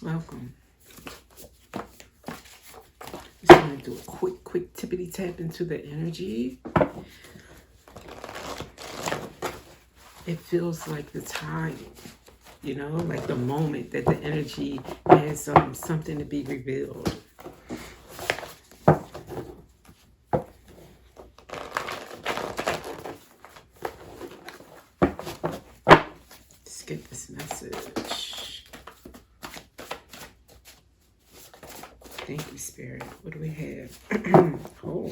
Welcome. Just going to do a quick tippity tap into the energy. It feels like the time, like the moment that the energy has something to be revealed. Let's get this message. Thank you, Spirit. What do we have? Oh.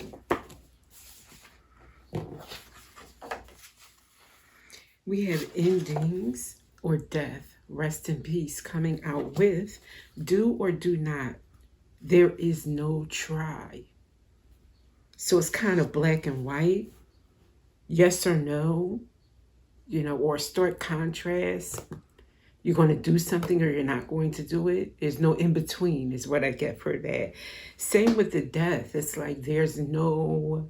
We have endings or death, rest in peace, coming out with do or do not. There is no try. So it's kind of black and white, yes or no, or stark contrast. You're going to do something or you're not going to do it. There's no in between, is what I get for that. Same with the death. It's like there's no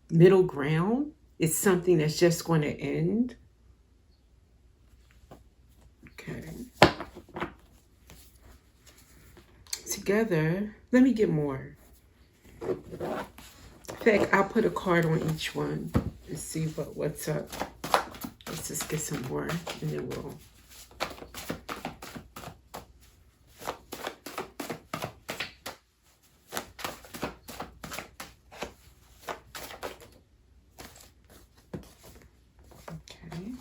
middle ground. It's something that's just going to end. Okay. Together, let me get more. In fact, I'll put a card on each one and see what's up. Let's just get some more and then we'll. Okay.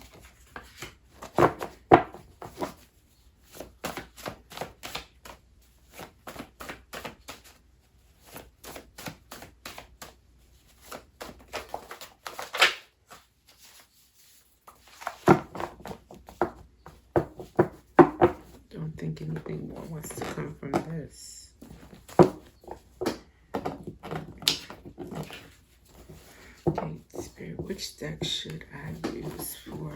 Don't think anything more wants to come from this. Okay, Spirit, which deck should I use for?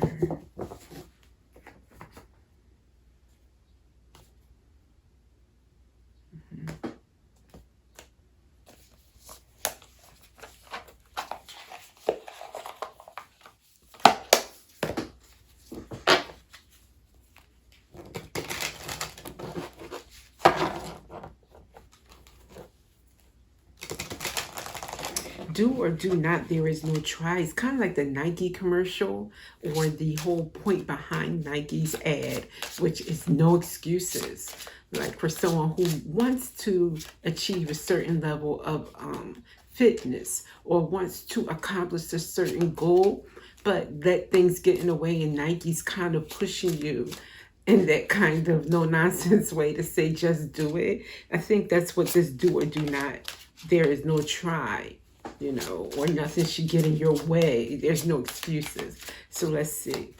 Do or do not, there is no try. It's kind of like the Nike commercial or the whole point behind Nike's ad, which is no excuses. Like for someone who wants to achieve a certain level of fitness or wants to accomplish a certain goal, but let things get in the way and Nike's kind of pushing you in that kind of no nonsense way to say just do it. I think that's what this do or do not. There is no try, or nothing should get in your way. There's no excuses. So let's see.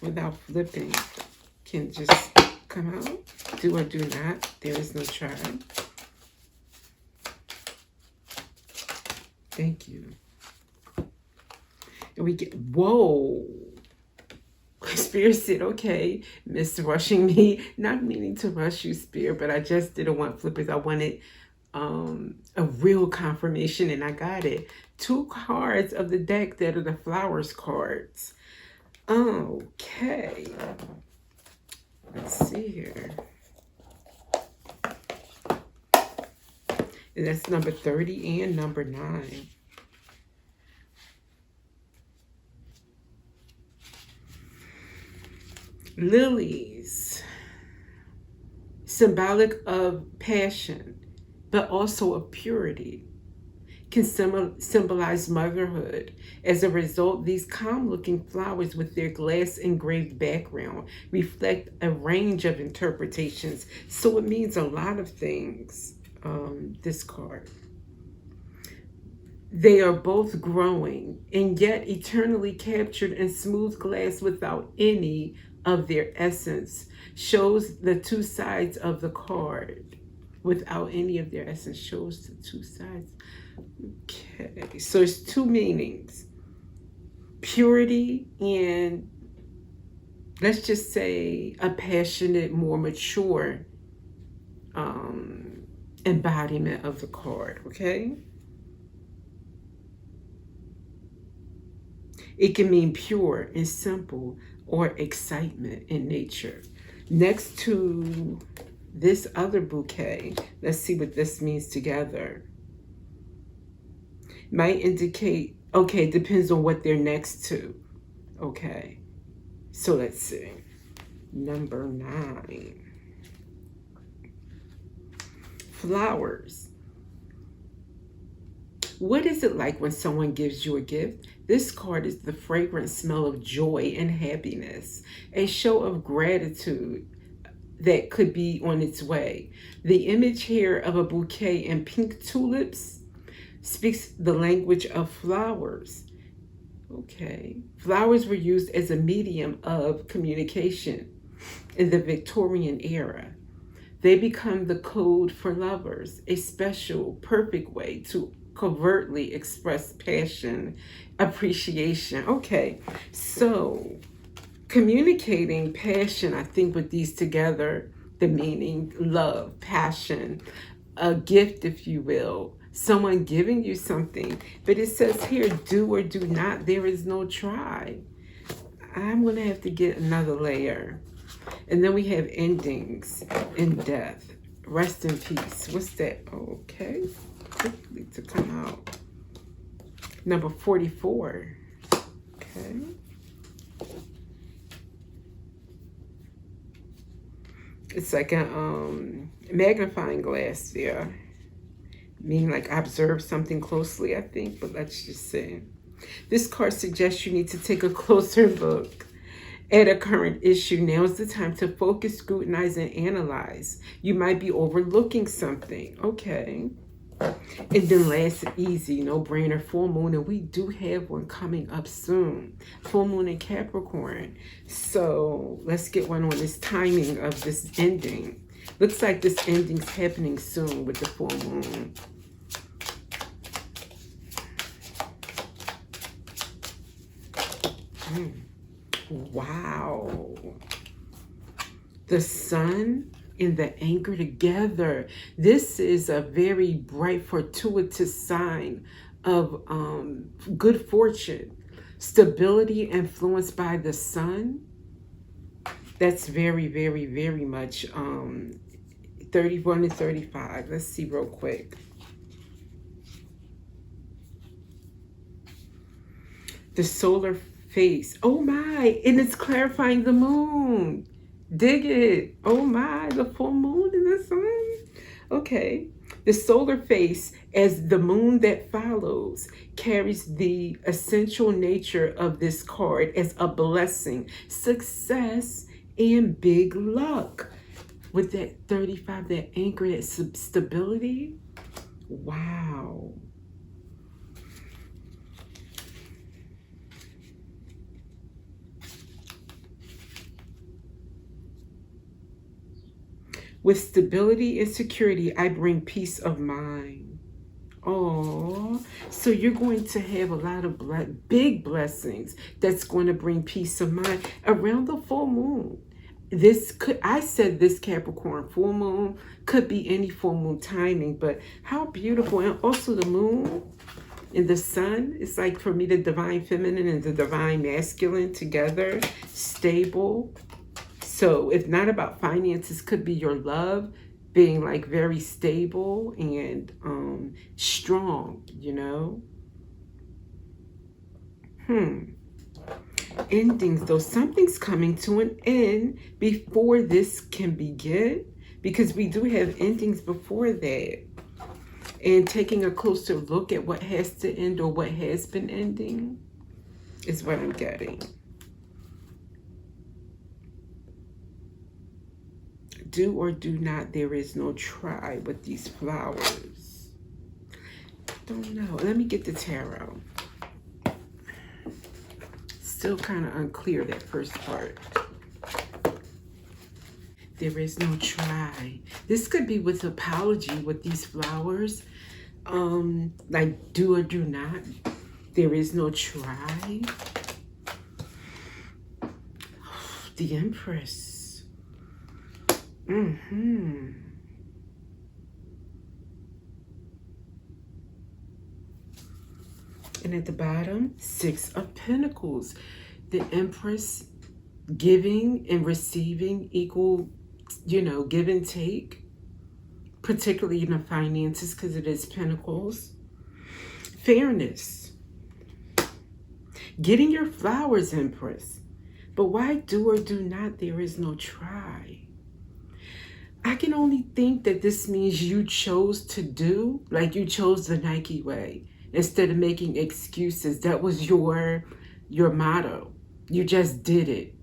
Without flipping, can just come out. Do or do not. There is no try. Thank you. And we get, whoa. Spirit said, okay, Miss Rushing me. Not meaning to rush you, Spirit, but I just didn't want flippers. I wanted a real confirmation, and I got it. 2 cards of the deck that are the flowers cards. Okay. Let's see here. And that's number 30 and number 9. Lilies, symbolic of passion, but also of purity, can symbolize motherhood. As a result, these calm-looking flowers with their glass-engraved background reflect a range of interpretations. So it means a lot of things, this card. They are both growing and yet eternally captured in smooth glass without any of their essence. Shows the 2 sides of the card. Without any of their essence, shows the 2 sides. Okay, so it's 2 meanings. Purity and, let's just say, a passionate, more mature embodiment of the card, okay? It can mean pure and simple or excitement in nature. Next to this other bouquet, let's see what this means together. Might indicate, okay, depends on what they're next to. Okay, so let's see. Number 9. Flowers. What is it like when someone gives you a gift? This card is the fragrant smell of joy and happiness, a show of gratitude that could be on its way. The image here of a bouquet and pink tulips speaks the language of flowers. Okay. Flowers were used as a medium of communication in the Victorian era. They become the code for lovers, a special, perfect way to covertly express passion, appreciation. Okay, so communicating passion, I think with these together, the meaning, love, passion, a gift, if you will, someone giving you something. But it says here, do or do not, there is no try. I'm going to have to get another layer. And then we have endings and death. Rest in peace. What's that? Okay. Quickly to come out. Number 44. Okay. It's like a magnifying glass there. Meaning like observe something closely, I think. But let's just see. This card suggests you need to take a closer look at a current issue. Now is the time to focus, scrutinize, and analyze. You might be overlooking something. Okay. And then last, easy, no-brainer, full moon. And we do have one coming up soon. Full moon in Capricorn. So let's get one on this timing of this ending. Looks like this ending's happening soon with the full moon. Wow. The sun and the anchor together. This is a very bright, fortuitous sign of good fortune. Stability influenced by the sun. That's very, very, very much 31 and 35. Let's see real quick. The solar face. Oh my, and it's clarifying the moon. Dig it. Oh my, the full moon and the sun. Okay. The solar face, as the moon that follows, carries the essential nature of this card as a blessing, success, and big luck. With that 35, that anchor, that stability. Wow. With stability and security, I bring peace of mind. Oh, so you're going to have a lot of big blessings that's going to bring peace of mind around the full moon. This could, I said this Capricorn full moon could be any full moon timing, but how beautiful. And also the moon and the sun, it's like for me the divine feminine and the divine masculine together, stable. So if not about finances, could be your love being like very stable and strong, Endings, though, something's coming to an end before this can begin, because we do have endings before that. And taking a closer look at what has to end or what has been ending is what I'm getting. Do or do not, there is no try with these flowers. Don't know. Let me get the tarot. Still kind of unclear, that first part. There is no try. This could be with apology with these flowers. Like do or do not. There is no try. The Empress. And Again, at the bottom, Six of Pentacles. The Empress, giving and receiving equal, give and take, particularly in the finances because it is Pentacles. Fairness. Getting your flowers, Empress. But why do or do not? There is no try. I can only think that this means you chose to do, like you chose the Nike way instead of making excuses. That was your motto. You just did it.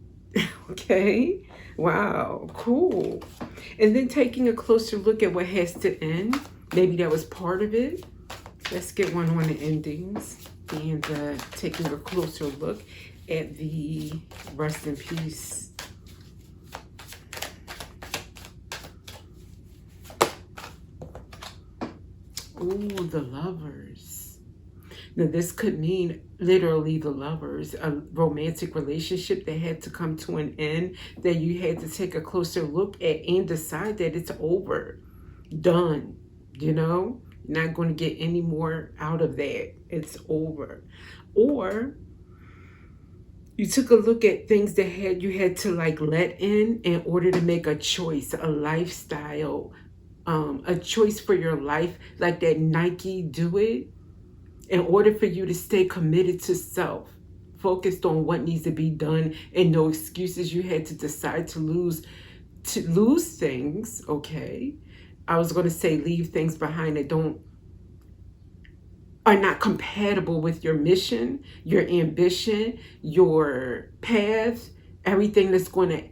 Okay? Wow, cool. And then taking a closer look at what has to end. Maybe that was part of it. Let's get one on the endings. And taking a closer look at the rest in peace. Ooh, the Lovers. Now, this could mean literally the Lovers, a romantic relationship that had to come to an end, that you had to take a closer look at and decide that it's over, done, You're not going to get any more out of that. It's over. Or you took a look at things that you had to like let in order to make a choice, a lifestyle, a choice for your life, like that Nike Do It, in order for you to stay committed to self, focused on what needs to be done and no excuses. You had to decide to lose things. Okay. I was going to say leave things behind that are not compatible with your mission, your ambition, your path, everything that's going to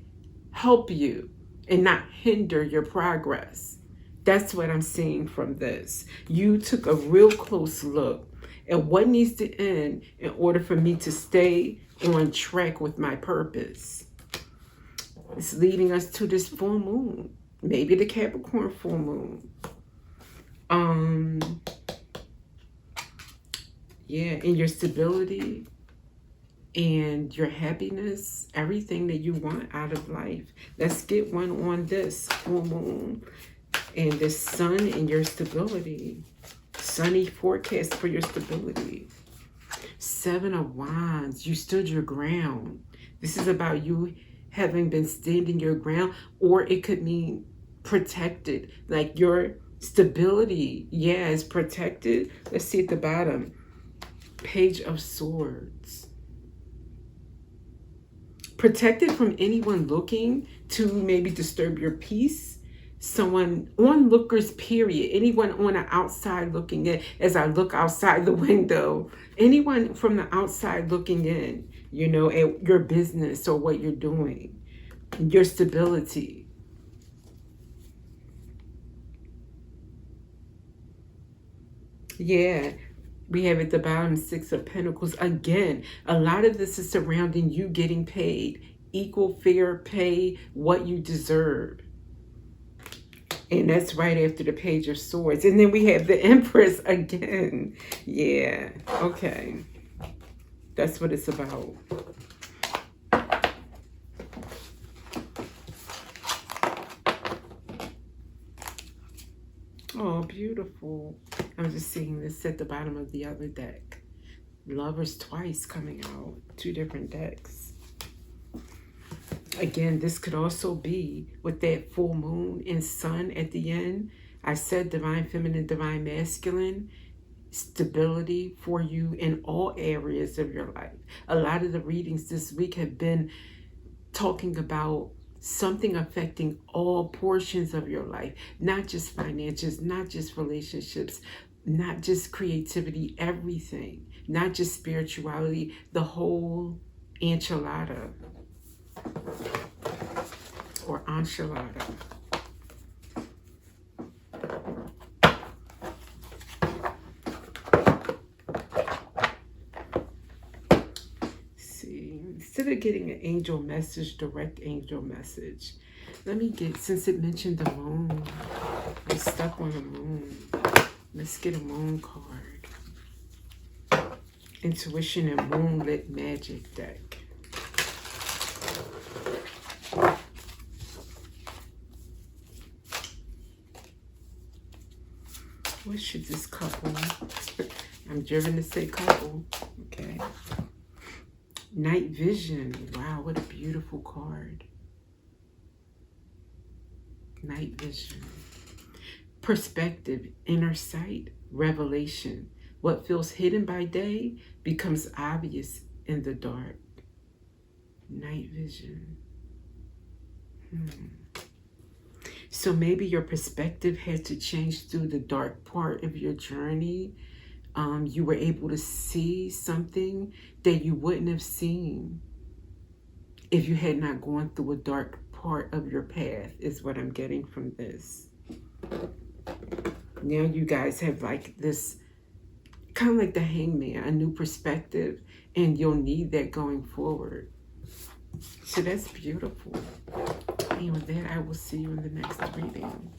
help you and not hinder your progress. That's what I'm seeing from this. You took a real close look at what needs to end in order for me to stay on track with my purpose. It's leading us to this full moon. Maybe the Capricorn full moon. Yeah, and your stability and your happiness, everything that you want out of life. Let's get one on this full moon and the sun and your stability. Sunny forecast for your stability. Seven of Wands. You stood your ground. This is about you having been standing your ground, or it could mean protected, like your stability, is protected. Let's see at the bottom. Page of Swords. Protected from anyone looking to maybe disturb your peace. Someone, onlookers, period. Anyone on the outside looking in. As I look outside the window, anyone from the outside looking in, at your business or what you're doing, your stability. Yeah. We have at the bottom Six of Pentacles. Again, a lot of this is surrounding you getting paid. Equal, fair pay, what you deserve. And that's right after the Page of Swords. And then we have the Empress again. Yeah, okay. That's what it's about. Oh, beautiful. I'm just seeing this at the bottom of the other deck. Lovers twice coming out. Two different decks. Again, this could also be with that full moon and sun at the end. I said divine feminine, divine masculine. Stability for you in all areas of your life. A lot of the readings this week have been talking about something affecting all portions of your life, not just finances, not just relationships, not just creativity, everything, not just spirituality, the whole enchilada or enchilada. Instead of getting an angel message, direct angel message, let me get, since it mentioned the moon, I'm stuck on the moon. Let's get a moon card. Intuition and Moonlit Magic deck. What should this couple? I'm driven to say couple. Okay. Night vision. Wow, what a beautiful card. Night vision. Perspective, inner sight, revelation. What feels hidden by day becomes obvious in the dark. Night vision. So maybe your perspective had to change through the dark part of your journey. You were able to see something that you wouldn't have seen if you had not gone through a dark part of your path, is what I'm getting from this. Now you guys have like this, kind of like the Hangman, a new perspective, and you'll need that going forward. So that's beautiful. And with that, I will see you in the next reading.